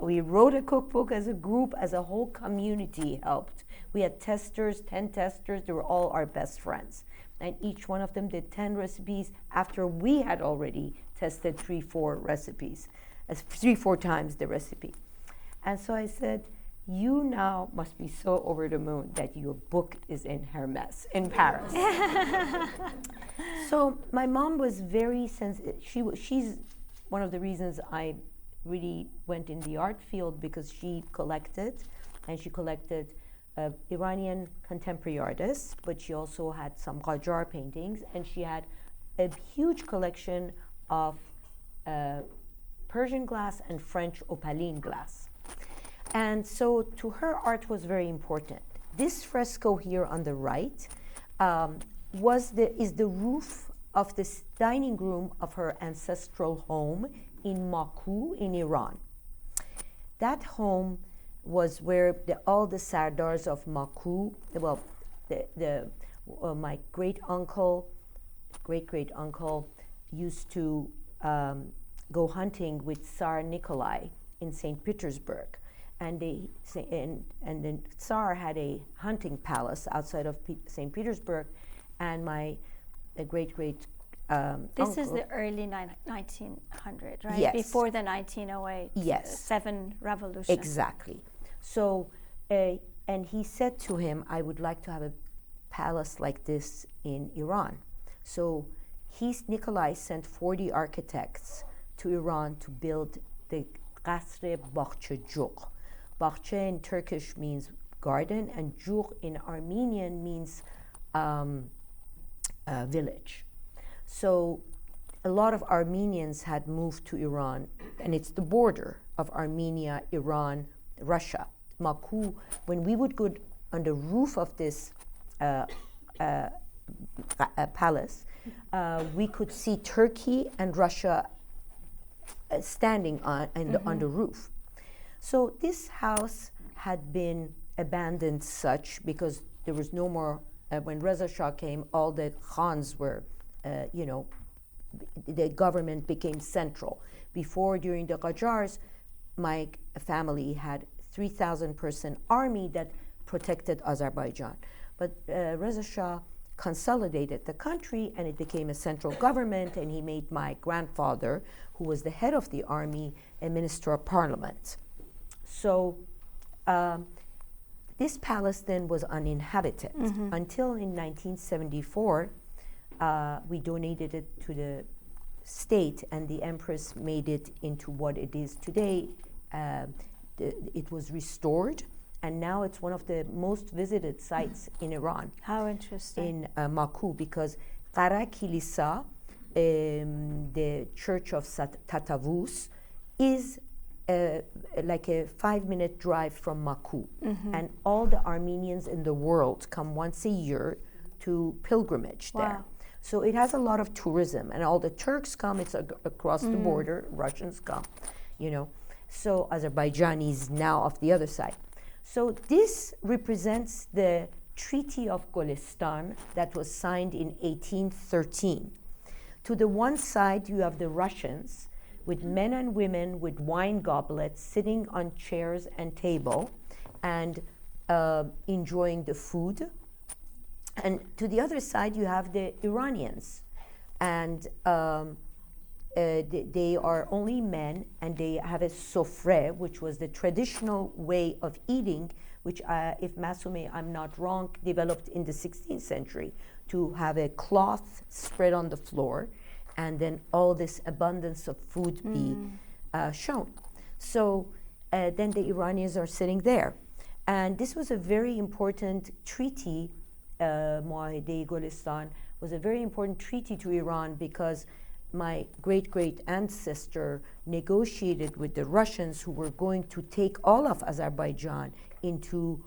We wrote a cookbook as a group, as a whole community helped. We had testers, 10 testers. They were all our best friends. And each one of them did 10 recipes after we had already tested 3-4 recipes, 3-4 times the recipe. And so I said, you now must be so over the moon that your book is in Hermès in Paris. So my mom was very sensitive. She's one of the reasons I really went in the art field, because she collected, and she collected Iranian contemporary artists, but she also had some Qajar paintings, and she had a huge collection of Persian glass and French opaline glass. And so to her, art was very important. This fresco here on the right is the roof of this dining room of her ancestral home in Maku in Iran. That home was where all the Sardars of Maku, well, my great-uncle used to go hunting with Tsar Nikolai in St. Petersburg. And then Tsar had a hunting palace outside of St. Petersburg, and my great-great This is the early 1900, right? Yes. Before the 1908 Yes. 7 revolution. Exactly. So, and he said to him, I would like to have a palace like this in Iran. So Nikolai sent 40 architects to Iran to build the Qasr Bakhche Juq. Bakhche in Turkish means garden, and Juq in Armenian means village. So a lot of Armenians had moved to Iran, and it's the border of Armenia, Iran, Russia. Maku, when we would go on the roof of this palace, we could see Turkey and Russia standing on the roof. So this house had been abandoned such because there was no more, when Reza Shah came, all the Khans were, the government became central. Before, during the Qajars, my family had 3,000 person army that protected Azerbaijan. But Reza Shah consolidated the country and it became a central government, and he made my grandfather, who was the head of the army, a minister of parliament. So this palace then was uninhabited until in 1974 we donated it to the state, and the empress made it into what it is today. It was restored, and now it's one of the most visited sites in Iran. How interesting. In Baku, because Qara Kilisa, the church of Tatavus, is like a 5-minute drive from Baku. And all the Armenians in the world come once a year to pilgrimage there. So it has a lot of tourism, and all the Turks come, it's across the border, Russians come, So Azerbaijanis now of the other side. So this represents the Treaty of Golestan that was signed in 1813. To the one side, you have the Russians with men and women with wine goblets sitting on chairs and table and enjoying the food. And to the other side, you have the Iranians. And they are only men, and they have a sofre, which was the traditional way of eating, which, if Masume, I'm not wrong, developed in the 16th century, to have a cloth spread on the floor, and then all this abundance of food be shown. So then the Iranians are sitting there. And this was a very important treaty. Muahide Golestan was a very important treaty to Iran because my great-great ancestor negotiated with the Russians, who were going to take all of Azerbaijan into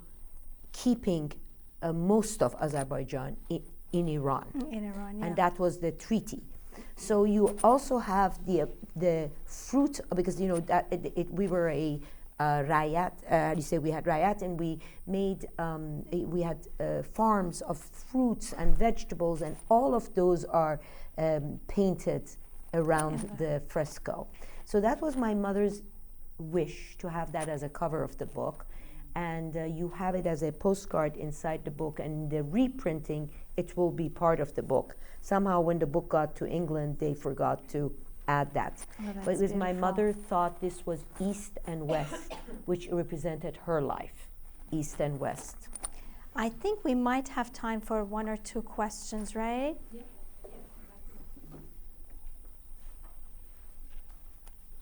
keeping most of Azerbaijan in Iran. In Iran, yeah. And that was the treaty. So you also have the fruit, because we were a rayat, we had rayat, and we made, we had farms of fruits and vegetables, and all of those are painted around the fresco. So that was my mother's wish, to have that as a cover of the book. And you have it as a postcard inside the book, and the reprinting, it will be part of the book. Somehow when the book got to England, they forgot to add that. But because my mother thought this was East and West, which represented her life, East and West. I think we might have time for 1 or 2 questions, right? Yeah.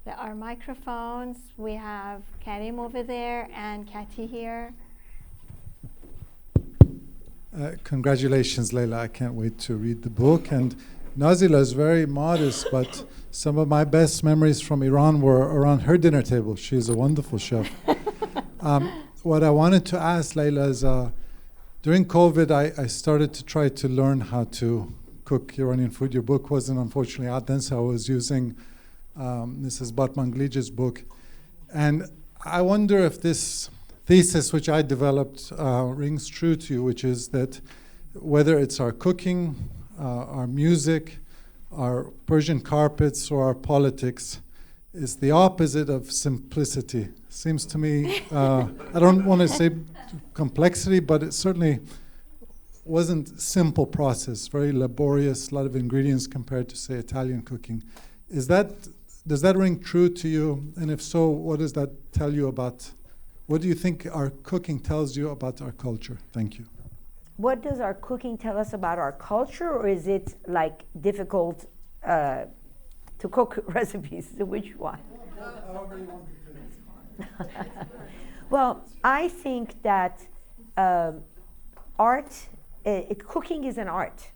There are microphones. We have Karim over there and Kati here. Congratulations, Leila. I can't wait to read the book. And Nazila is very modest, but some of my best memories from Iran were around her dinner table. She's a wonderful chef. What I wanted to ask Leila is, during COVID, I started to try to learn how to cook Iranian food. Your book wasn't unfortunately out then, so I was using Mrs. Batmanglige's book. And I wonder if this thesis, which I developed, rings true to you, which is that whether it's our cooking, our music, our Persian carpets, or our politics, is the opposite of simplicity. Seems to me, I don't want to say complexity, but it certainly wasn't a simple process, very laborious, a lot of ingredients compared to, say, Italian cooking. Does that ring true to you? And if so, what does that tell you about, what do you think our cooking tells you about our culture? Thank you. What does our cooking tell us about our culture, or is it like difficult to cook recipes? Which one? Well, I think that cooking is an art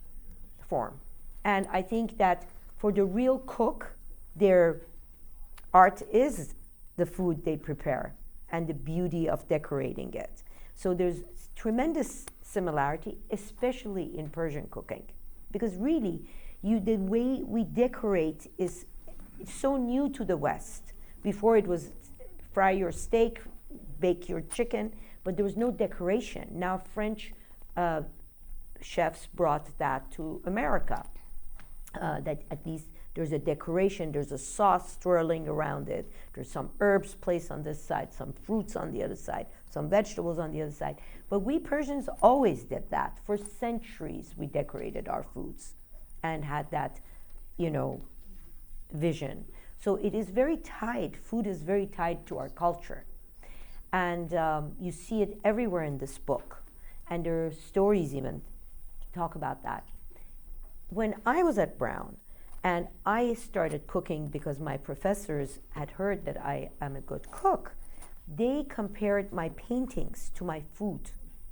form. And I think that for the real cook, their art is the food they prepare and the beauty of decorating it. So there's tremendous similarity, especially in Persian cooking, because really, the way we decorate is so new to the West. Before it was fry your steak, bake your chicken, but there was no decoration. Now French chefs brought that to America. That at least there's a decoration, there's a sauce swirling around it, there's some herbs placed on this side, some fruits on the other side, some vegetables on the other side. But we Persians always did that. For centuries we decorated our foods and had that, vision. So it is very tied, food is very tied to our culture. And you see it everywhere in this book. And there are stories even to talk about that. When I was at Brown, and I started cooking because my professors had heard that I am a good cook, they compared my paintings to my food.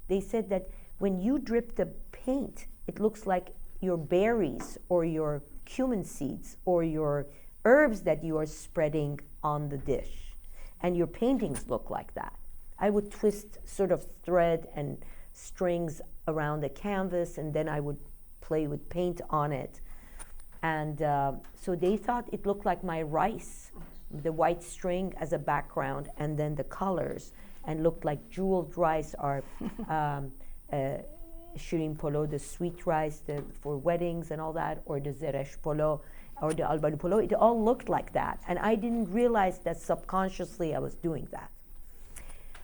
They said that when you drip the paint, it looks like your berries or your cumin seeds or your herbs that you are spreading on the dish. And your paintings look like that. I would twist sort of thread and strings around the canvas, and then I would play with paint on it. And so they thought it looked like my rice, the white string as a background, and then the colors, and looked like jeweled rice or shirin polo, the sweet rice for weddings and all that, or the zeresh polo, or the albalu polo. It all looked like that. And I didn't realize that subconsciously I was doing that.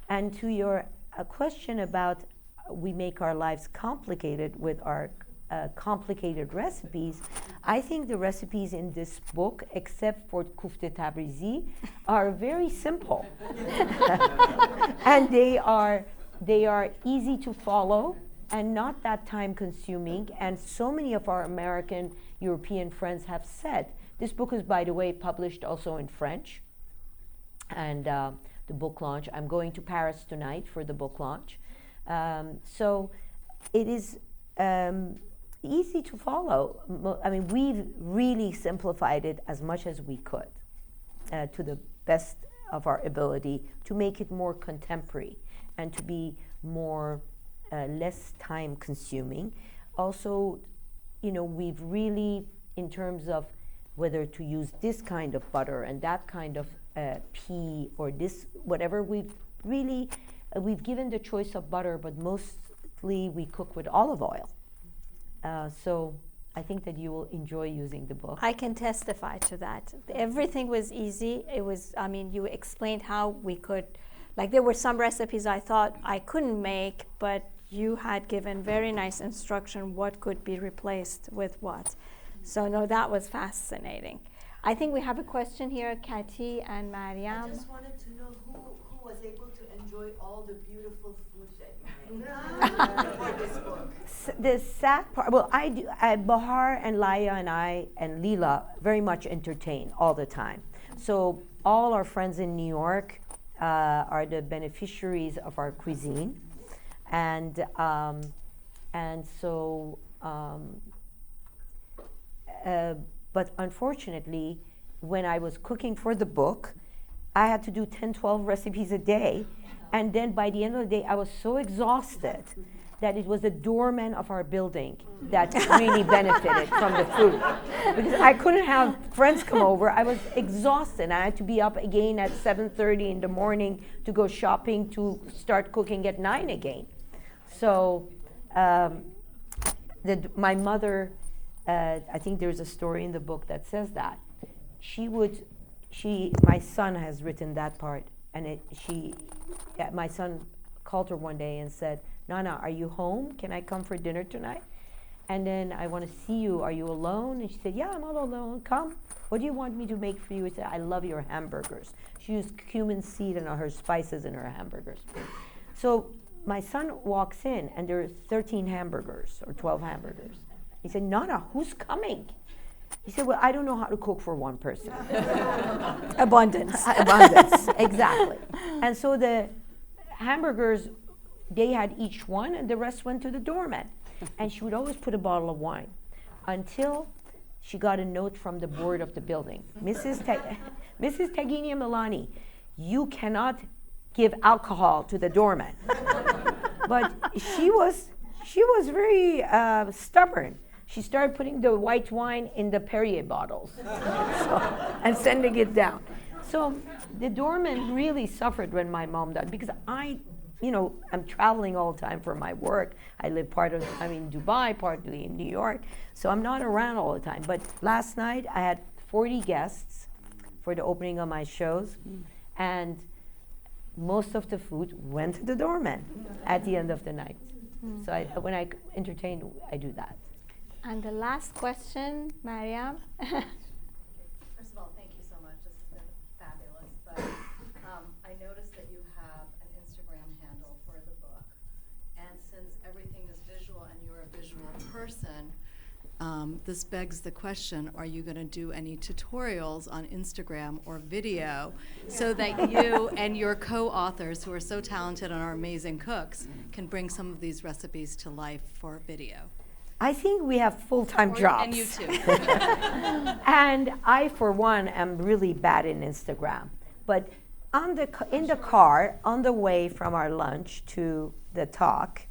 And to your question about we make our lives complicated with our complicated recipes, I think the recipes in this book, except for kufte tabrizi, are very simple. And they are easy to follow and not that time consuming. And so many of our American, European friends have said, this book is, by the way, published also in French. And the book launch, I'm going to Paris tonight for the book launch. So it is easy to follow. I mean, we've really simplified it as much as we could to the best of our ability to make it more contemporary and to be more less time consuming. Also, we've really, in terms of whether to use this kind of butter and that kind of pea or this, whatever, we've given the choice of butter, but mostly we cook with olive oil. So I think that you will enjoy using the book. I can testify to that. Everything was easy. It was, you explained how we could, there were some recipes I thought I couldn't make, but you had given very nice instruction what could be replaced with what. So no, that was fascinating. I think we have a question here, Kati and Mariam. I just wanted to know who was able to enjoy all the beautiful food that you made for this book. The sad part, well, I do, Bahar and Laya and I and Lila very much entertain all the time. So all our friends in New York are the beneficiaries of our cuisine. And so, but unfortunately, when I was cooking for the book, I had to do 10, 12 recipes a day. And then by the end of the day, I was so exhausted that it was the doorman of our building that really benefited from the food. Because I couldn't have friends come over. I was exhausted. I had to be up again at 7:30 in the morning to go shopping to start cooking at 9 again. So my mother, I think there's a story in the book that says that. My son has written that part, and my son called her one day and said, Nana, are you home? Can I come for dinner tonight? And then I want to see you. Are you alone? And she said, yeah, I'm all alone. Come. What do you want me to make for you? I said, I love your hamburgers. She used cumin seed and her spices in her hamburgers. So my son walks in, and there are 13 hamburgers or 12 hamburgers. He said, Nana, who's coming? He said, well, I don't know how to cook for one person. Abundance. Abundance, exactly. And so the hamburgers, they had each one, and the rest went to the doorman. And she would always put a bottle of wine until she got a note from the board of the building. Mrs. Taginia Milani, you cannot give alcohol to the doorman. But she was very stubborn. she started putting the white wine in the Perrier bottles and sending it down. So the doorman really suffered when my mom died, because I'm traveling all the time for my work. I live part of the time in Dubai, partly in New York, so I'm not around all the time. But last night I had 40 guests for the opening of my shows, and most of the food went to the doorman at the end of the night. So when I entertain, I do that. And the last question, Mariam. First of all, thank you so much. This has been fabulous. But I noticed that you have an Instagram handle for the book. And since everything is visual and you're a visual person, this begs the question, are you going to do any tutorials on Instagram or video so that you and your co-authors, who are so talented and are amazing cooks, can bring some of these recipes to life for video? I think we have full-time jobs. And you too. And I, for one, am really bad in Instagram. But in the car, on the way from our lunch to the talk,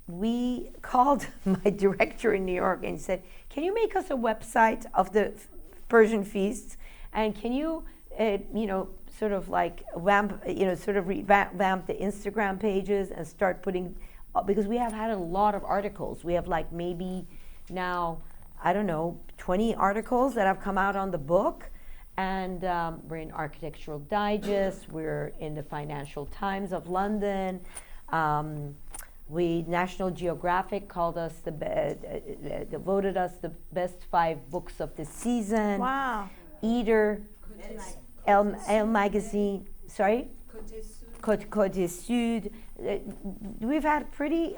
we called my director in New York and said, can you make us a website of the Persian Feasts? And can you, sort of revamp the Instagram pages and start putting, because we have had a lot of articles. We have maybe now, 20 articles that have come out on the book. And we're in Architectural Digest, we're in the Financial Times of London. National Geographic called us voted us the best 5 books of the season. Wow. Eater, Elle Magazine, sorry? Côte du Sud. We've had pretty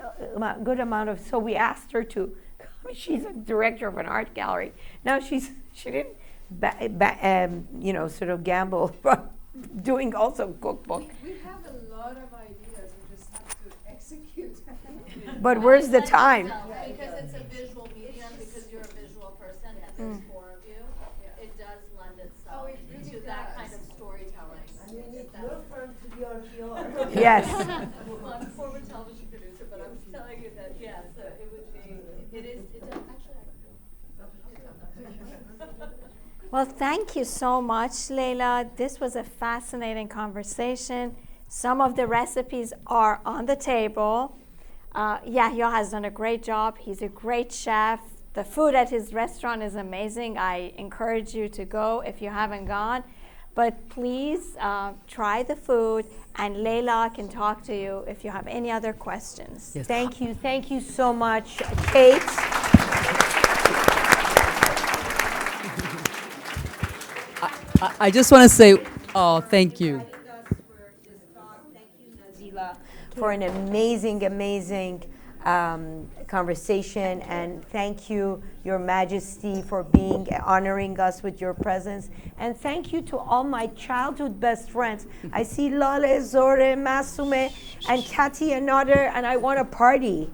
good amount of, so we asked her to, she's a director of an art gallery. Now she didn't, sort of gamble, but doing also cookbook. We have a lot of ideas, we just have to execute. But where's the time? Because it's a visual medium, because you're a visual person and there's 4 of you, it does lend itself to that kind of storytelling. And we need your firm to be our PR. Yes. Well, I'm a former television producer, but I'm telling you that, so it would be, it does actually. Well, thank you so much, Leila. This was a fascinating conversation. Some of the recipes are on the table. Yahya has done a great job. He's a great chef. The food at his restaurant is amazing. I encourage you to go if you haven't gone. But please try the food, and Leila can talk to you if you have any other questions. Yes. Thank you so much, Kate. I just want to say, thank you. Thank you, Nazila, for an amazing conversation, and thank you, Your Majesty, for honoring us with your presence, and thank you to all my childhood best friends. I see Lale, Zore, Masume, and Kati, and Nader, and I want to party.